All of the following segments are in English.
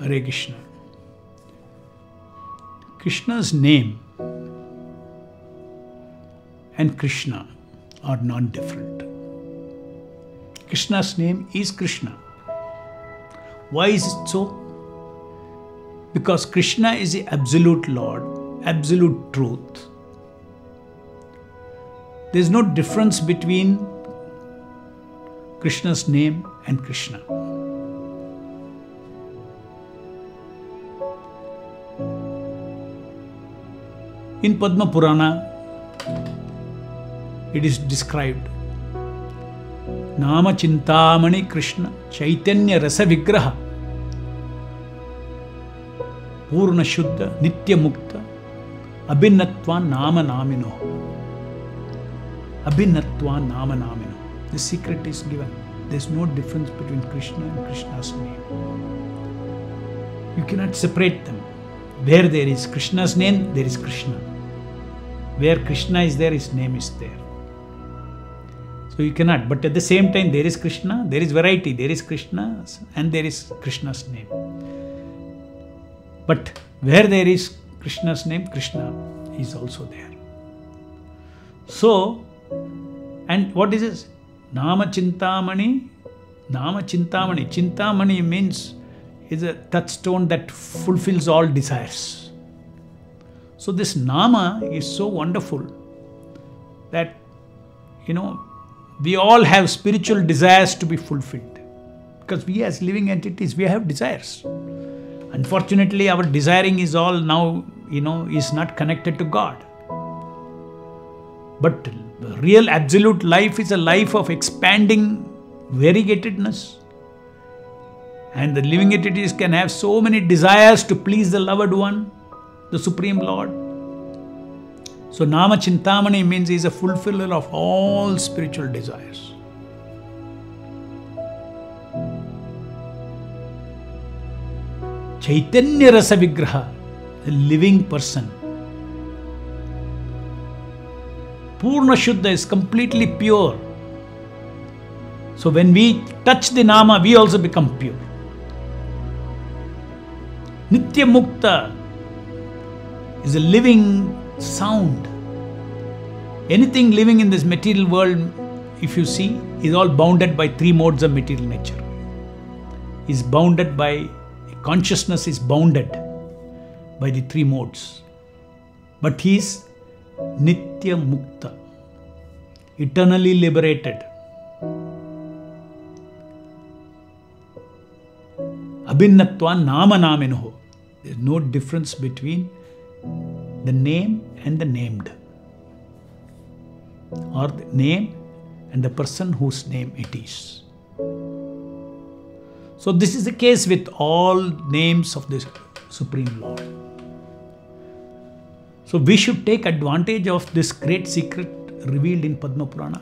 Hare Krishna. Krishna's name and Krishna are not different. Krishna's name is Krishna. Why is it so? Because Krishna is the absolute Lord, absolute truth. There is no difference between Krishna's name and Krishna. In Padma Purana, it is described, Nama Chintamani Krishna Chaitanya Rasa Vigraha Purna Shuddha Nitya Mukta Abhinatva Nama Namino. Abhinatva Nama Namino. The secret is given. There is no difference between Krishna and Krishna's name. You cannot separate them. Where there is Krishna's name, there is Krishna. Where Krishna is there, his name is there. So you cannot. But at the same time, there is Krishna, there is variety. There is Krishna and there is Krishna's name. But where there is Krishna's name, Krishna is also there. So, and what is this? Nama Chintamani. Nama Chintamani. Chintamani means is a touchstone that fulfills all desires. So this Nama is so wonderful that, we all have spiritual desires to be fulfilled. Because we as living entities, we have desires. Unfortunately, our desiring is all now, is not connected to God. But the real absolute life is a life of expanding variegatedness. And the living entities can have so many desires to please the loved one, the Supreme Lord. So Nama Chintamani means he is a fulfiller of all spiritual desires. Chaitanya Rasa Vigraha, the living person. Purna Shuddha is completely pure. So when we touch the Nama, we also become pure. Nitya Mukta is a living sound. Anything living in this material world, if you see, is all bounded by three modes of material nature. Is bounded by, consciousness is bounded by the three modes. But he is Nitya Mukta, eternally liberated. Abhinatva Nama Naminoho. There is no difference between the name and the named, or the name and the person whose name it is. So this is the case with all names of the Supreme Lord. So we should take advantage of this great secret revealed in Padma Purana.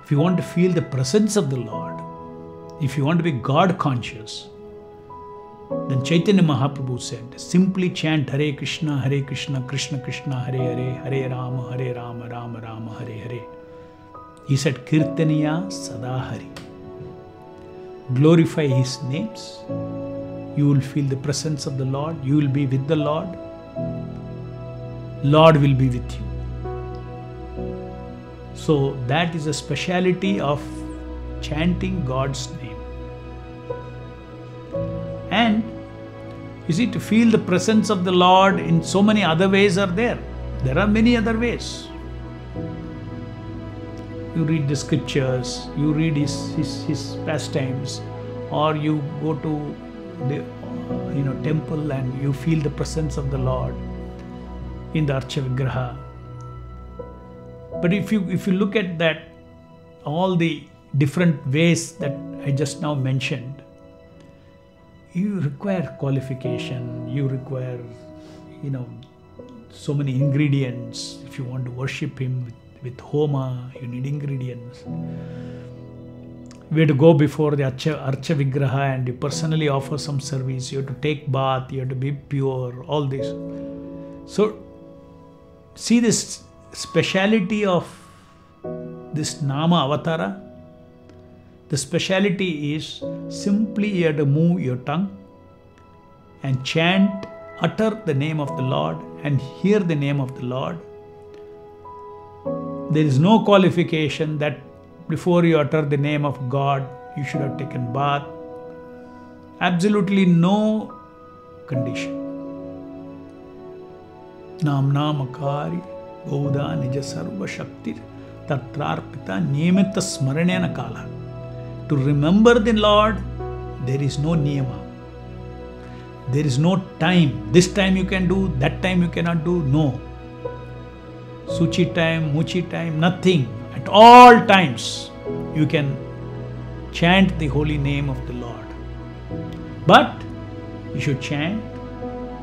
If you want to feel the presence of the Lord, if you want to be God conscious, then Chaitanya Mahaprabhu said, simply chant Hare Krishna, Krishna Krishna, Hare Hare, Hare Rama, Rama Rama, Hare Hare. He said, Kirtaniya Sada Hari. Glorify His names. You will feel the presence of the Lord. You will be with the Lord. Lord will be with you. So that is a speciality of chanting God's name. And you see, to feel the presence of the Lord in so many other ways are there. There are many other ways. You read the scriptures, you read his pastimes, or you go to the temple and you feel the presence of the Lord in the Archa Vigraha. But if you look at that, all the different ways that I just now mentioned, you require qualification, you require, so many ingredients. If you want to worship Him with Homa, you need ingredients. We have to go before the Archa Vigraha and you personally offer some service. You have to take bath, you have to be pure, all this. So, see this speciality of this Nama Avatara. The speciality is simply you have to move your tongue and chant, utter the name of the Lord and hear the name of the Lord. There is no qualification that before you utter the name of God, you should have taken bath. Absolutely no condition. Namnamakari Bodha Nija Sarva Shaktir Tatrarpita Niyamita Smaranena Kala. To remember the Lord, there is no niyama. There is no time. This time you can do, that time you cannot do. No. Suchi time, Muchi time, nothing. At all times you can chant the holy name of the Lord. But you should chant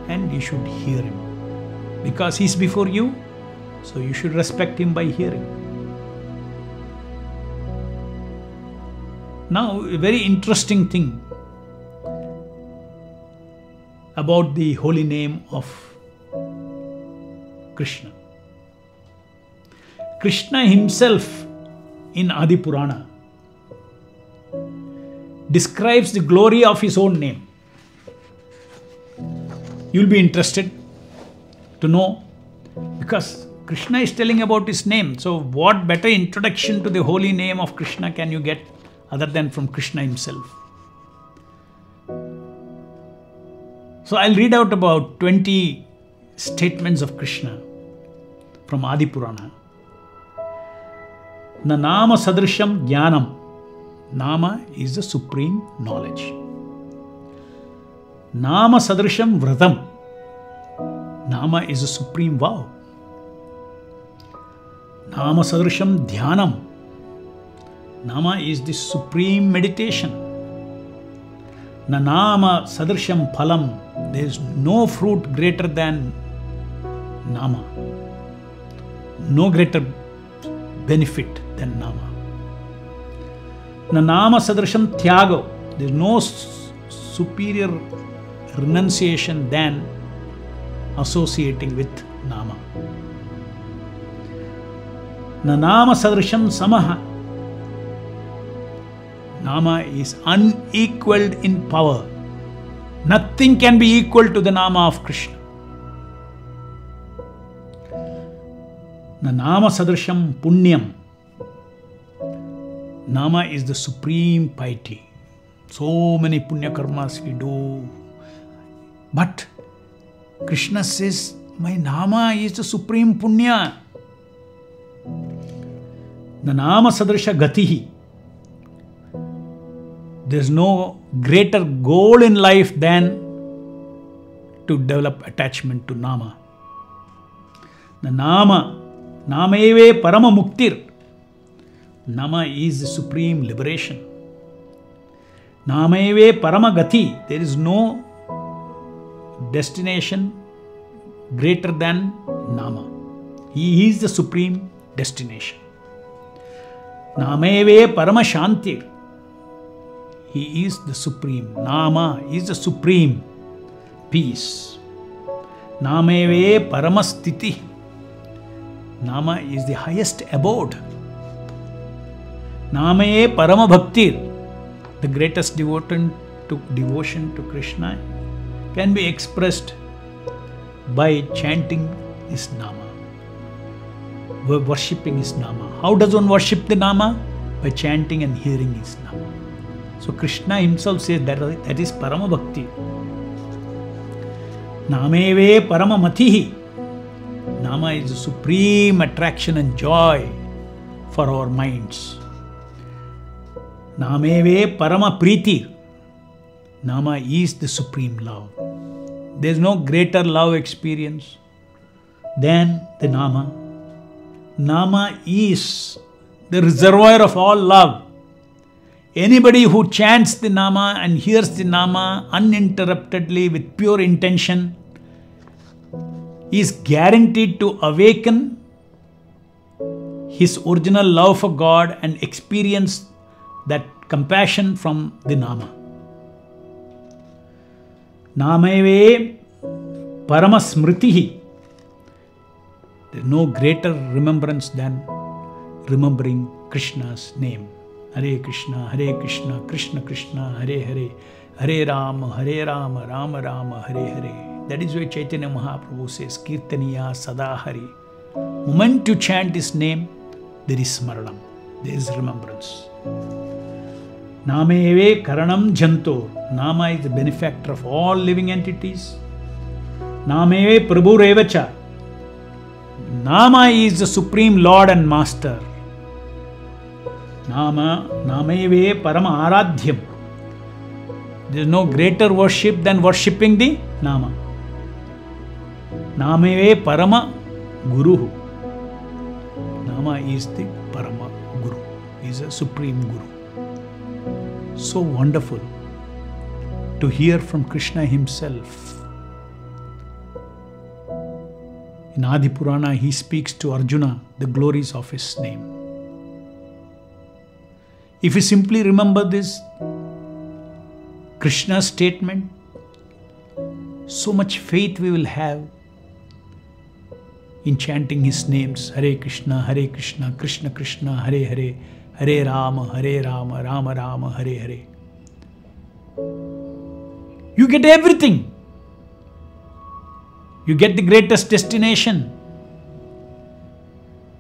and you should hear Him. Because He is before you, so you should respect Him by hearing. Now, a very interesting thing about the holy name of Krishna. Krishna himself in Adi Purana describes the glory of his own name. You will be interested to know, because Krishna is telling about his name. So what better introduction to the holy name of Krishna can you get other than from Krishna himself? So I'll read out about 20 statements of Krishna from Adi Purana. Na nama sadrisham jnanam. Nama is the supreme knowledge. Nama sadrisham vratam. Nama is the supreme vow. Nama sadrisham dhyanam. Nama is the supreme meditation. Na nama sadrisham phalam. There is no fruit greater than Nama. No greater benefit than Nama. Na nama sadrisham tyago. There is no superior renunciation than associating with Nama. Na nama sadrisham samaha. Nama is unequaled in power. Nothing can be equal to the Nama of Krishna. Na nama sadrisham punyam. Nama is the supreme piety. So many punya karmas we do. But Krishna says, my Nama is the supreme punya. The Nama sadrisha gatihi. There is no greater goal in life than to develop attachment to Nama. The Nameve Parama Muktir. Nama is the supreme liberation. Nameve Parama Gati. There is no destination greater than Nama. He is the supreme destination. Nameve Parama Shantir. He is the supreme. Nama is the supreme peace. Nameve Paramastiti. Nama is the highest abode. Namaye Parama Bhaktir. The greatest devotion to Krishna can be expressed by chanting His Nama, worshipping His Nama. How does one worship the Nama? By chanting and hearing His Nama. So Krishna himself says that is Parama Bhakti. Nameve Parama Matihi. Nama is the supreme attraction and joy for our minds. Nameve Parama Priti. Nama is the supreme love. There is no greater love experience than the Nama. Nama is the reservoir of all love. Anybody who chants the Nama and hears the Nama uninterruptedly with pure intention is guaranteed to awaken his original love for God and experience that compassion from the Nama. Nameve Paramasmritihi. There is no greater remembrance than remembering Krishna's name. Hare Krishna, Krishna Krishna, Hare Hare, Hare Rama, Rama Rama, Hare Hare. That is why Chaitanya Mahaprabhu says, Kirtaniya Sada Hari. Moment you chant His name, there is smaranam, there is remembrance. Nameve Karanam Jantor. Nama is the benefactor of all living entities. Nameve Prabhu Revacha. Nama is the Supreme Lord and Master. Nameve Parama Aradhyam. There is no greater worship than worshipping the Nama. Nameve Parama Guru. Nama is the Parama Guru. He is a Supreme Guru. So wonderful to hear from Krishna himself. In Adi Purana, he speaks to Arjuna the glories of his name. If you simply remember this Krishna statement, so much faith we will have in chanting his names. Hare Krishna, Krishna Krishna, Hare Hare, Hare Rama, Rama Rama, Hare Hare. You get everything. You get the greatest destination.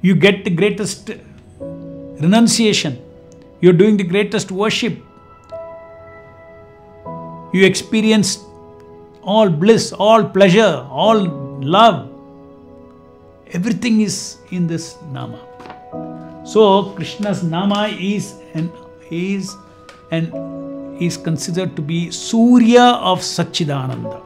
You get the greatest renunciation. You are doing the greatest worship. You experience all bliss, all pleasure, all love. Everything is in this Nama. So Krishna's Nama is considered to be Surya of Satchidananda.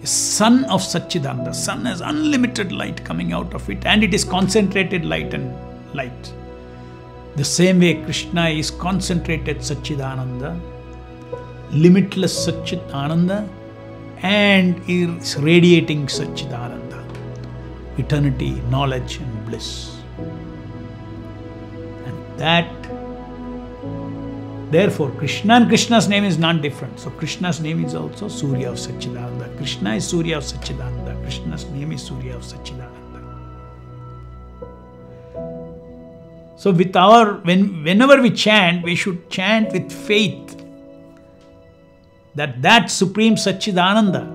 Sun of Satchidananda. Sun has unlimited light coming out of it, and it is concentrated light and light. The same way Krishna is concentrated Satchidananda, limitless Satchidananda, and is radiating Satchidananda, eternity, knowledge and bliss. And that, therefore, Krishna and Krishna's name is not different. So Krishna's name is also Surya of Satchidananda. Krishna is Surya of Satchidananda. Krishna's name is Surya of Satchidananda. So whenever we chant, we should chant with faith that Supreme Satchidananda,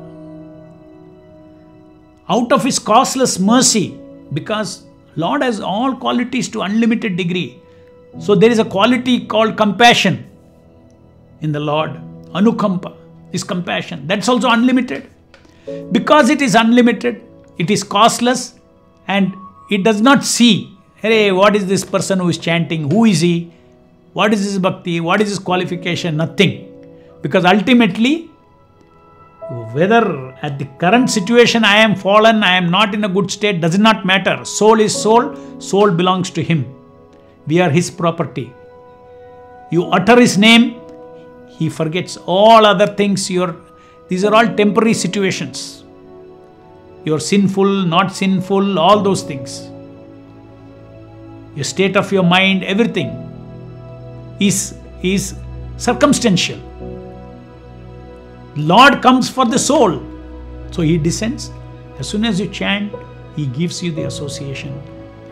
out of His causeless mercy, because Lord has all qualities to unlimited degree. So there is a quality called compassion in the Lord. Anukampa is compassion. That's also unlimited. Because it is unlimited, it is causeless, and it does not see, hey, what is this person who is chanting? Who is he? What is his bhakti? What is his qualification? Nothing. Because ultimately, whether at the current situation I am fallen, I am not in a good state, does not matter. Soul is soul. Soul belongs to Him. We are His property. You utter His name, He forgets all other things. These are all temporary situations. You are sinful, not sinful, all those things. Your state of your mind, everything is circumstantial. Lord comes for the soul. So He descends. As soon as you chant, He gives you the association.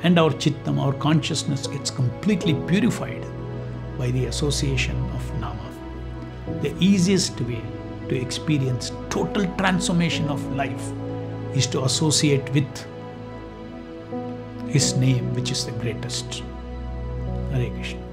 And our chittam, our consciousness gets completely purified by the association of Nama. The easiest way to experience total transformation of life is to associate with His name, which is the greatest. Hare Krishna.